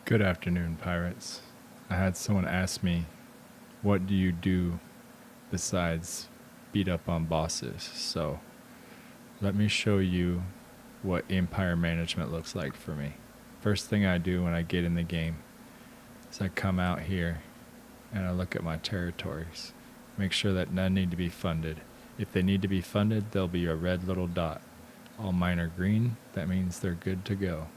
Good afternoon, pirates. I had someone ask me, what do you do besides beat up on bosses? So let me show you what empire management looks like for me. First thing I do when I get in the game is I come out here and I look at my territories. Make sure that none need to be funded. If they need to be funded, there'll be a red little dot. All mine are green, that means they're good to go.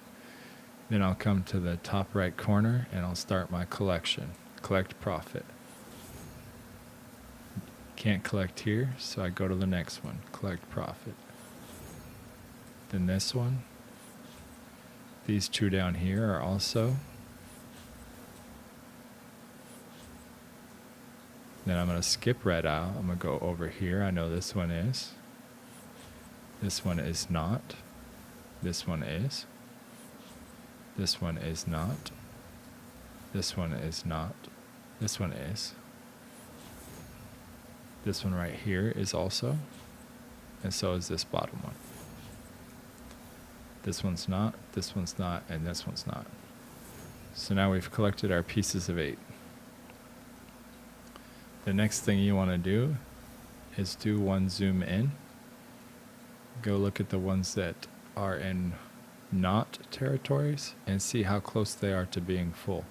Then I'll come to the top right corner and I'll start my collection. Collect profit. Can't collect here, so I go to the next one. Collect profit. Then this one. These two down here are also. Then I'm going to skip red aisle. I'm going to go over here. I know this one is. This one is not. This one is. This one is not. This one is not. This one is. This one right here is also. And so is this bottom one. This one's not, and this one's not. So now we've collected our pieces of 8. The next thing you want to do is do one zoom in. Go look at the ones that are in not territories and see how close they are to being full.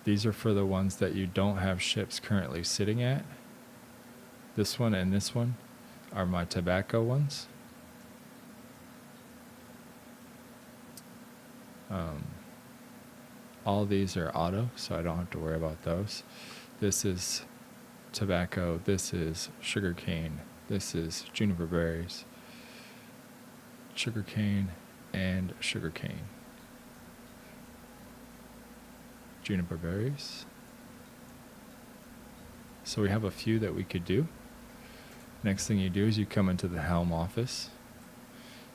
These are for the ones that you don't have ships currently sitting at. This one and this one are my tobacco ones. All these are auto, so I don't have to worry about those. This is tobacco, this is sugarcane, this is juniper berries, sugarcane and sugarcane. Juniper berries. So we have a few that we could do. Next thing you do is you come into the Helm office.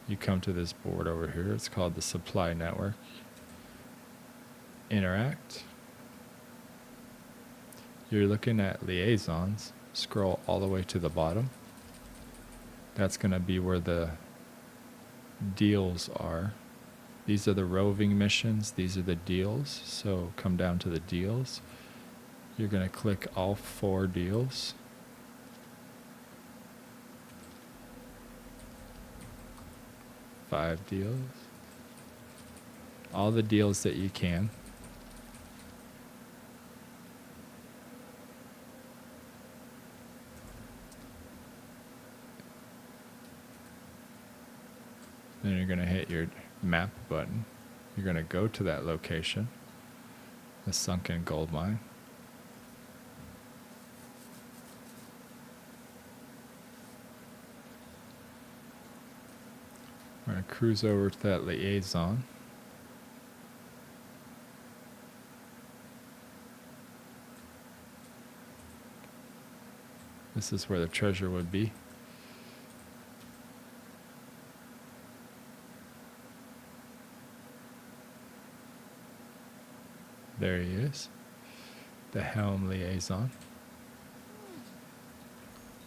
You come to this board over here. It's called the supply network. Interact. You're looking at liaisons. Scroll all the way to the bottom. That's going to be where the deals are. These are the roving missions. These are the deals. So come down to the deals. You're going to click all 4 deals. Five deals. All the deals that you can. Then you're going to hit your map button. You're going to go to that location, the sunken gold mine. We're going to cruise over to that liaison. This is where the treasure would be. There he is, the Helm liaison.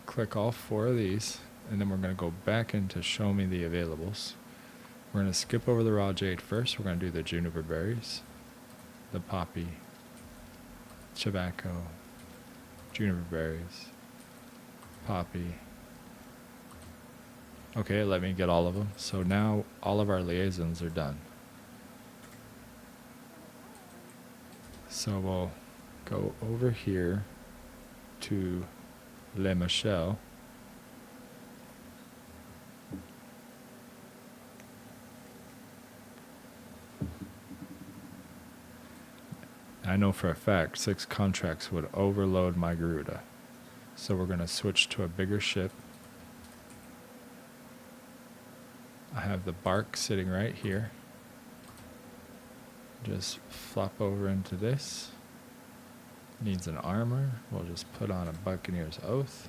Click all 4 of these, and then we're going to go back into show me the availables. We're going to skip over the raw jade first. We're going to do the juniper berries, the poppy, tobacco, juniper berries, poppy. Okay, let me get all of them. So now all of our liaisons are done. So we'll go over here to Le Michel. I know for a fact 6 contracts would overload my Garuda. So we're going to switch to a bigger ship. I have the bark sitting right here. Just flop over into this. Needs an armor. We'll just put on a Buccaneer's Oath.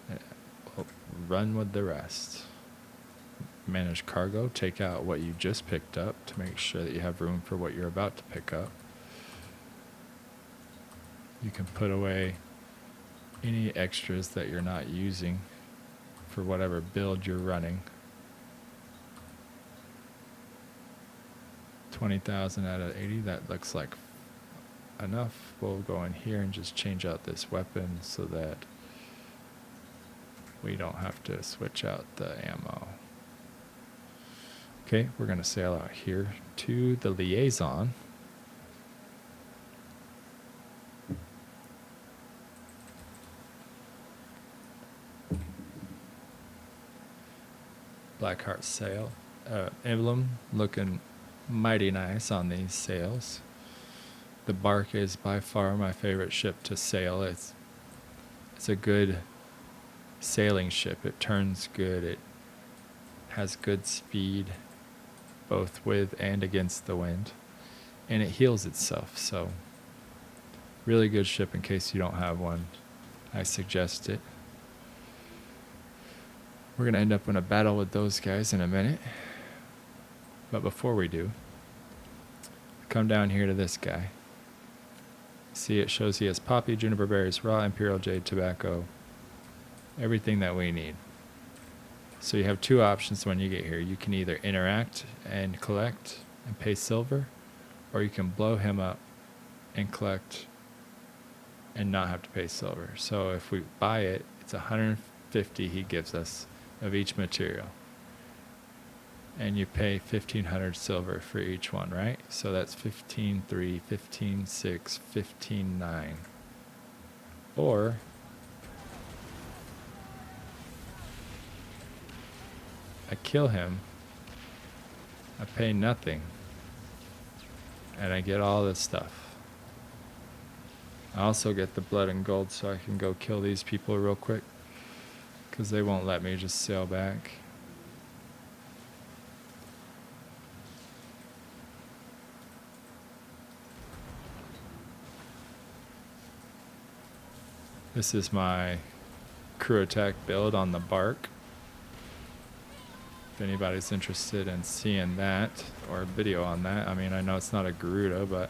And we'll run with the rest. Manage cargo. Take out what you just picked up to make sure that you have room for what you're about to pick up. You can put away any extras that you're not using for whatever build you're running. 20,000 out of 80. That looks like enough. We'll go in here and just change out this weapon so that we don't have to switch out the ammo. Okay, we're going to sail out here to the liaison. Blackheart sail emblem looking mighty nice on these sails. The bark is by far my favorite ship to sail. It's a good sailing ship. It turns good. It has good speed, both with and against the wind, and it heals itself. So, really good ship. In case you don't have one, I suggest it. We're going to end up in a battle with those guys in a minute. But before we do, come down here to this guy. See, it shows he has poppy, juniper berries, raw imperial jade, tobacco, everything that we need. So you have two options when you get here. You can either interact and collect and pay silver, or you can blow him up and collect and not have to pay silver. So if we buy it, it's 150 he gives us of each material, and you pay 1,500 silver for each one, right? So that's 15,3, 15,6, 15,9. Or I kill him, I pay nothing, and I get all this stuff. I also get the blood and gold, so I can go kill these people real quick, because they won't let me just sail back. This is my crew attack build on the bark. If anybody's interested in seeing that, or a video on that. I mean, I know it's not a Garuda, but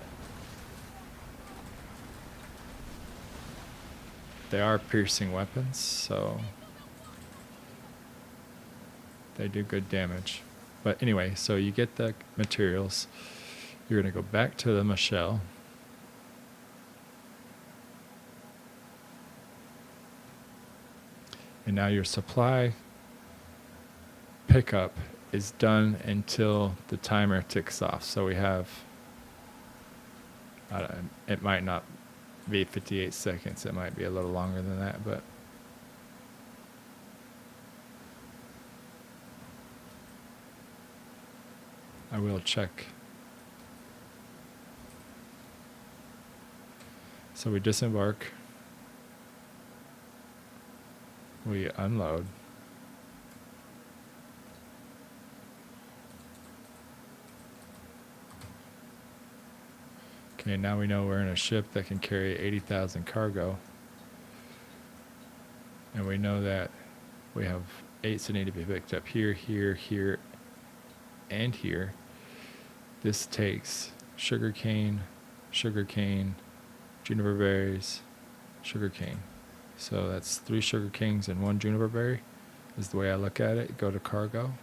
they are piercing weapons, so they do good damage. But anyway, so you get the materials. You're going to go back to the Michelle. And now your supply pickup is done until the timer ticks off. So we have, it might not be 58 seconds. It might be a little longer than that, but I will check. So we disembark. We unload. Okay, now we know we're in a ship that can carry 80,000 cargo. And we know that we have 8 that need to be picked up here, here, here, and here. This takes sugarcane, juniper berries, sugarcane. So that's 3 sugar canes and 1 juniper berry is the way I look at it. Go to cargo.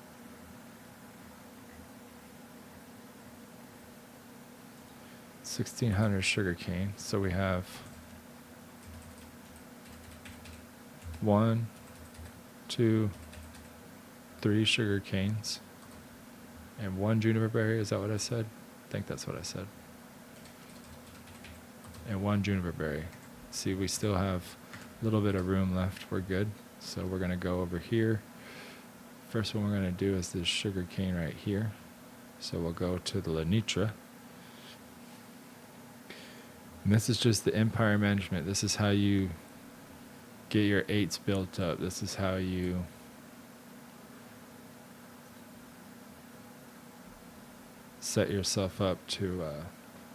$1,600 sugar cane. So we have 1, 2, 3 sugar canes and 1 juniper berry. Is that what I said? I think that's what I said. And 1 juniper berry. See, we still have a little bit of room left. We're good. So we're going to go over here. First one we're going to do is this sugar cane right here. So we'll go to the Lenitra. And this is just the empire management. This is how you get your 8s built up. This is how you set yourself up to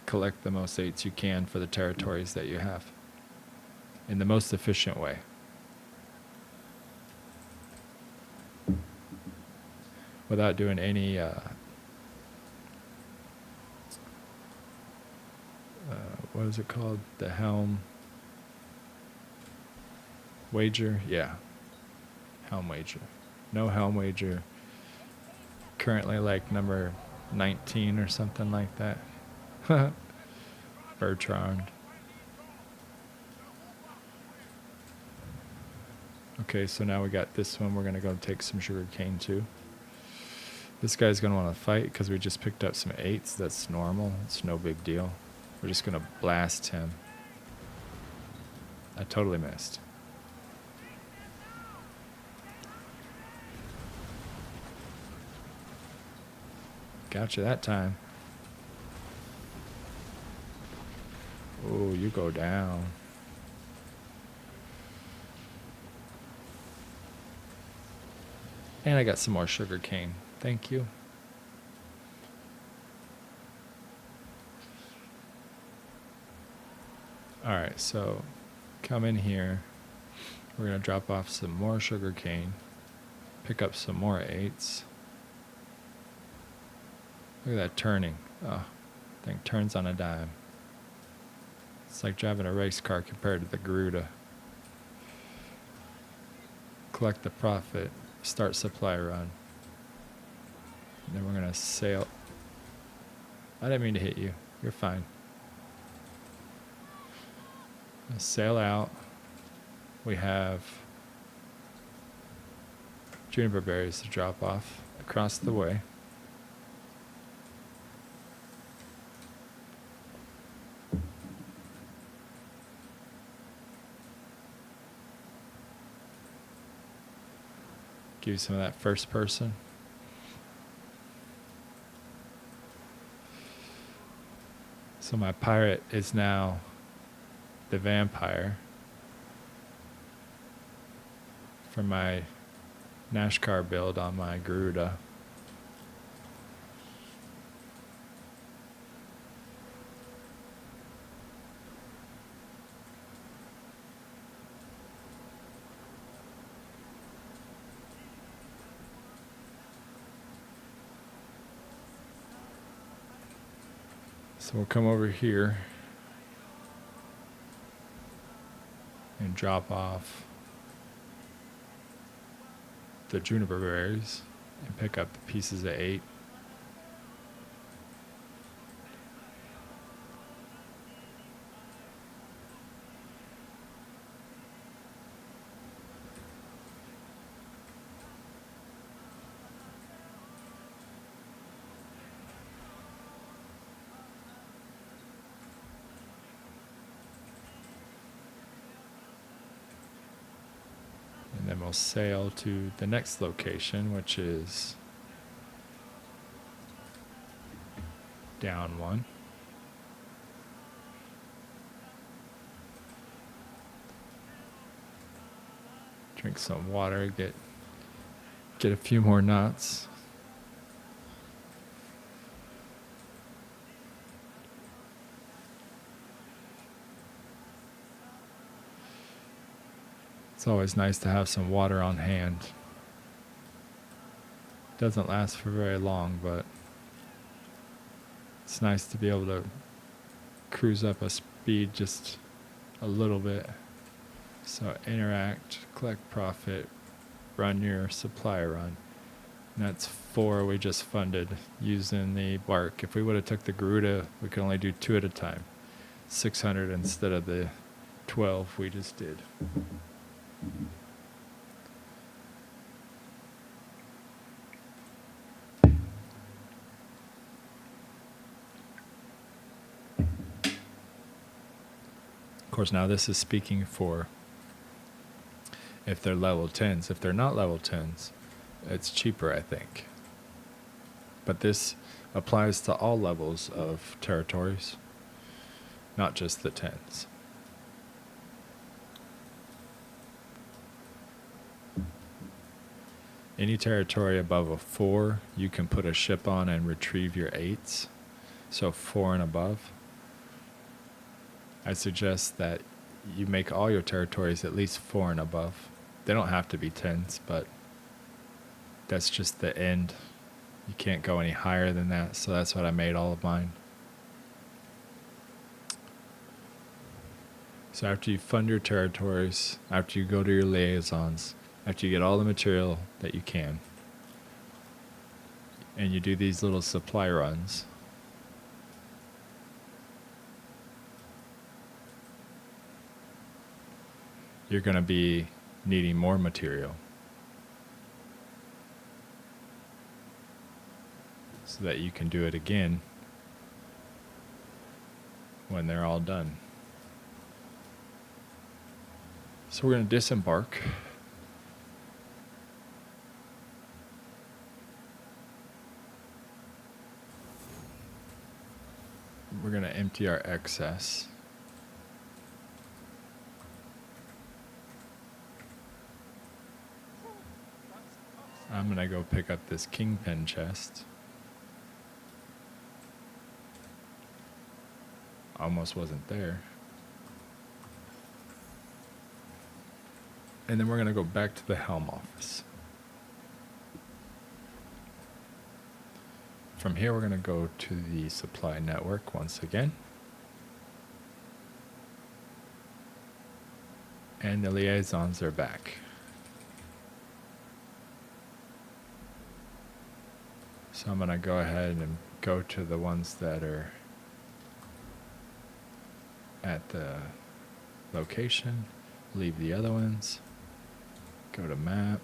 collect the most 8s you can for the territories that you have in the most efficient way. Without doing any what is it called? The Helm wager? Yeah. Helm wager. No Helm wager. Currently like number 19 or something like that. Bertrand. Okay, so now we got this one. We're going to go take some sugar cane too. This guy's going to want to fight because we just picked up some 8s. That's normal. It's no big deal. We're just going to blast him. I totally missed. Gotcha that time. Oh, you go down. And I got some more sugar cane. Thank you. Alright, so come in here. We're going to drop off some more sugar cane. Pick up some more 8s. Look at that turning. Oh, thing turns on a dime. It's like driving a race car compared to the Garuda. Collect the profit. Start supply run. And then we're going to sail. I didn't mean to hit you. You're fine. Sail out. We have juniper berries to drop off across the way. Give you some of that first person. So my pirate is now the vampire for my Nashcar build on my Garuda. So we'll come over here and drop off the juniper berries and pick up the pieces of 8. And then we'll sail to the next location, which is down 1. Drink some water, get a few more knots. It's always nice to have some water on hand. Doesn't last for very long, but it's nice to be able to cruise up a speed just a little bit. So interact, collect profit, run your supply run. And that's 4 we just funded using the bark. If we would have took the Garuda, we could only do 2 at a time. 600 instead of the 12 we just did. Of course, now this is speaking for if they're level 10s. If they're not level 10s, it's cheaper, I think. But this applies to all levels of territories, not just the 10s. Any territory above a 4, you can put a ship on and retrieve your 8s. So 4 and above. I suggest that you make all your territories at least 4 and above. They don't have to be 10s, but that's just the end. You can't go any higher than that, so that's what I made all of mine. So after you fund your territories, after you go to your liaisons, after you get all the material that you can, and you do these little supply runs, you're going to be needing more material. So that you can do it again when they're all done. So we're going to disembark. We're going to empty our excess. I'm going to go pick up this kingpin chest. Almost wasn't there. And then we're going to go back to the Helm office. From here, we're going to go to the supply network once again. And the liaisons are back. So I'm going to go ahead and go to the ones that are at the location, leave the other ones, go to map,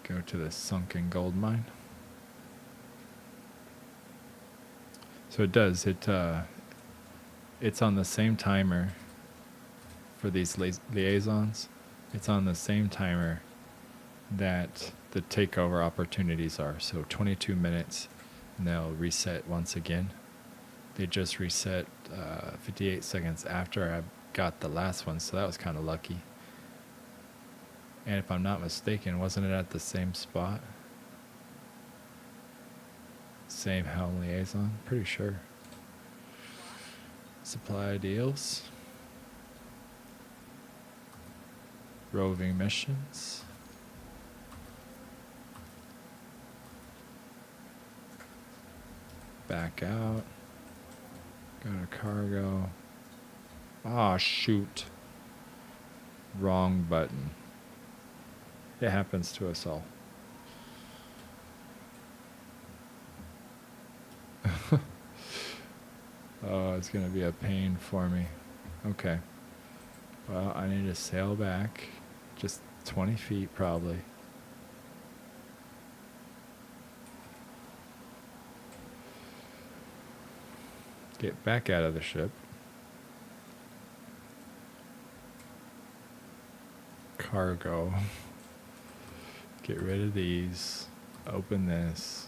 go to the sunken gold mine. So it does, it's on the same timer for these liaisons. It's on the same timer that the takeover opportunities are. So 22 minutes, and they'll reset once again. They just reset 58 seconds after I got the last one, so that was kind of lucky. And if I'm not mistaken, wasn't it at the same spot? Same Helm liaison? Pretty sure. Supply deals. Roving missions. Back out. Go to cargo. Ah, shoot. Wrong button. It happens to us all. Oh, it's going to be a pain for me. Okay. Well, I need to sail back. Just 20 feet probably. Get back out of the ship. Cargo. Get rid of these. Open this.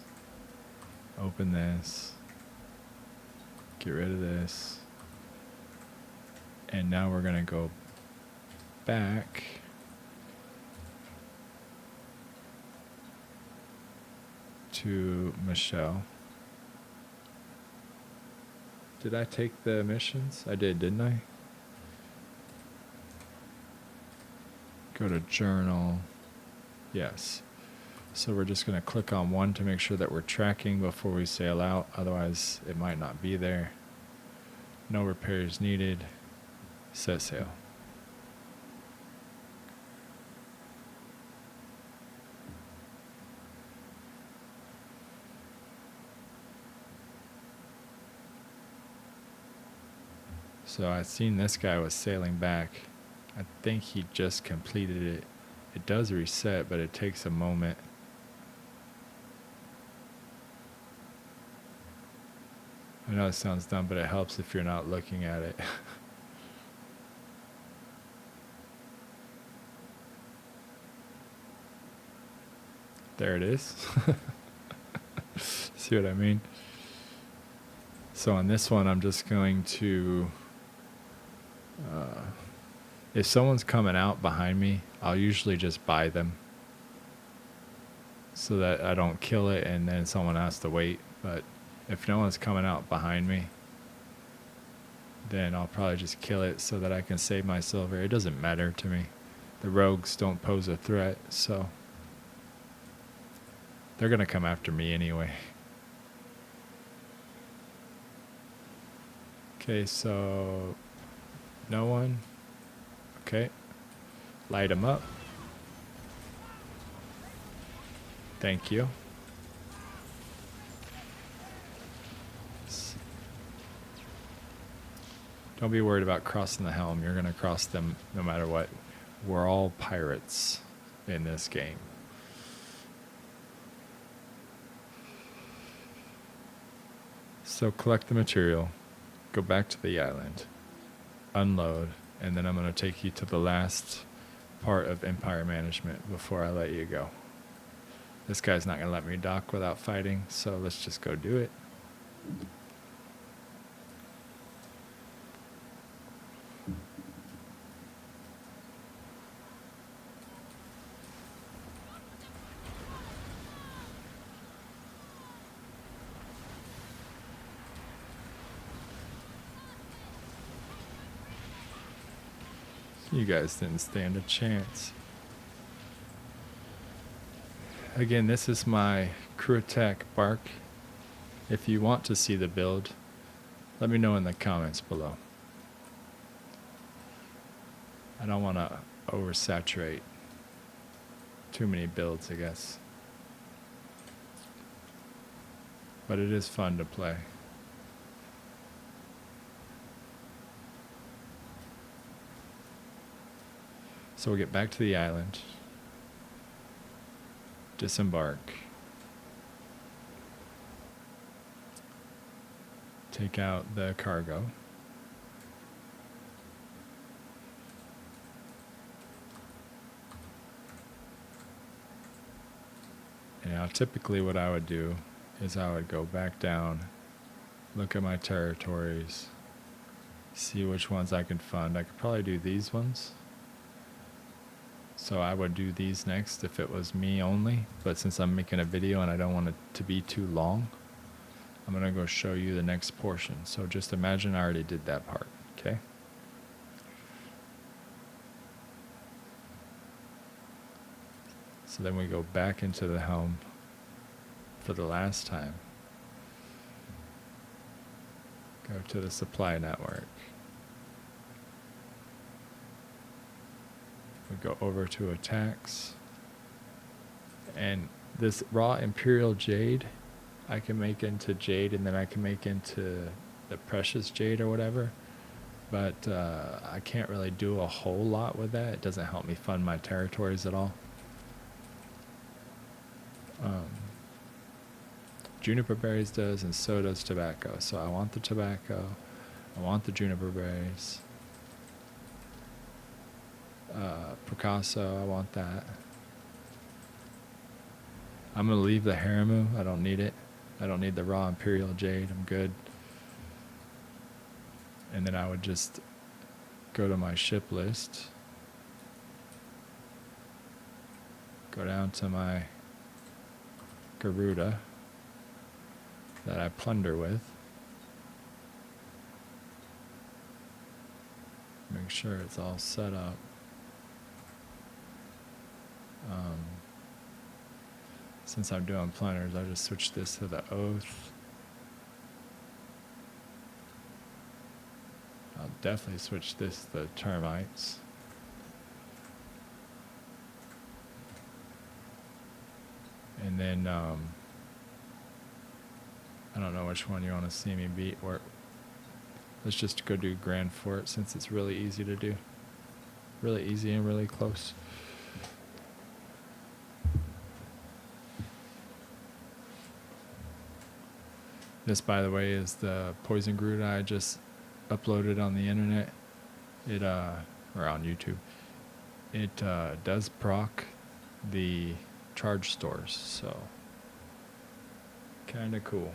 Open this. Get rid of this. And now we're going to go back to Michelle. Did I take the missions? I did, didn't I? Go to journal. Yes. So we're just going to click on one to make sure that we're tracking before we sail out. Otherwise, it might not be there. No repairs needed. Set sail. So I seen this guy was sailing back. I think he just completed it. It does reset, but it takes a moment. I know it sounds dumb, but it helps if you're not looking at it. There it is. See what I mean? So on this one, I'm just going to... if someone's coming out behind me, I'll usually just buy them so that I don't kill it and then someone has to wait. But if no one's coming out behind me, then I'll probably just kill it so that I can save my silver. It doesn't matter to me. The rogues don't pose a threat, so they're going to come after me anyway. Okay, so no one. Okay. Light them up. Thank you. Don't be worried about crossing the Helm. You're going to cross them no matter what. We're all pirates in this game. So collect the material, go back to the island, unload, and then I'm going to take you to the last part of Empire Management before I let you go. This guy's not going to let me dock without fighting, so let's just go do it. You guys didn't stand a chance. Again, this is my crew attack bark. If you want to see the build, let me know in the comments below. I don't want to oversaturate too many builds, I guess. But it is fun to play. So we'll get back to the island, disembark, take out the cargo, and now typically what I would do is I would go back down, look at my territories, see which ones I can fund. I could probably do these ones. So I would do these next if it was me only, but since I'm making a video and I don't want it to be too long, I'm going to go show you the next portion. So just imagine I already did that part, okay? So then we go back into the Helm for the last time. Go to the supply network. We go over to attacks, and this raw Imperial Jade I can make into Jade, and then I can make into the Precious Jade or whatever, but I can't really do a whole lot with that. It doesn't help me fund my territories at all. Juniper berries does, and so does tobacco. So I want the tobacco, I want the juniper berries. Picasso, I want that. I'm going to leave the Haramu. I don't need it. I don't need the raw Imperial Jade. I'm good. And then I would just go to my ship list. Go down to my Garuda that I plunder with. Make sure it's all set up. Since I'm doing plunders, I'll just switch this to the Oath. I'll definitely switch this to the Termites. And then, I don't know which one you want to see me beat, or let's just go do Grand Fort since it's really easy to do. Really easy and really close. This, by the way, is the Poison Garuda I just uploaded on the internet. It, or on YouTube. It does proc the charge stores, so kinda cool.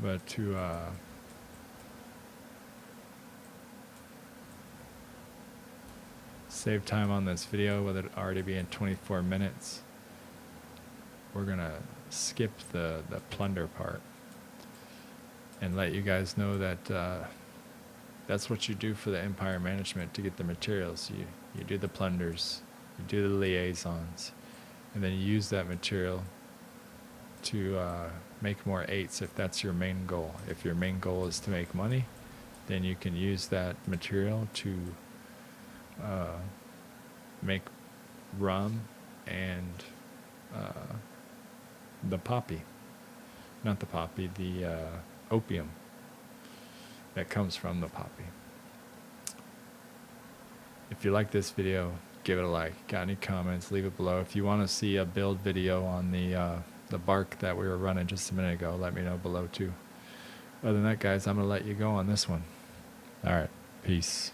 But to save time on this video, with it already being 24 minutes, we're gonna skip the plunder part and let you guys know that that's what you do for the Empire Management to get the materials. You do the plunders, you do the liaisons, and then you use that material to make more 8s if that's your main goal. If your main goal is to make money, then you can use that material to make rum and the poppy. Not the poppy, the opium that comes from the poppy. If you like this video, give it a like. Got any comments, leave it below. If you want to see a build video on the bark that we were running just a minute ago, let me know below too. Other than that, guys, I'm going to let you go on this one. All right, peace.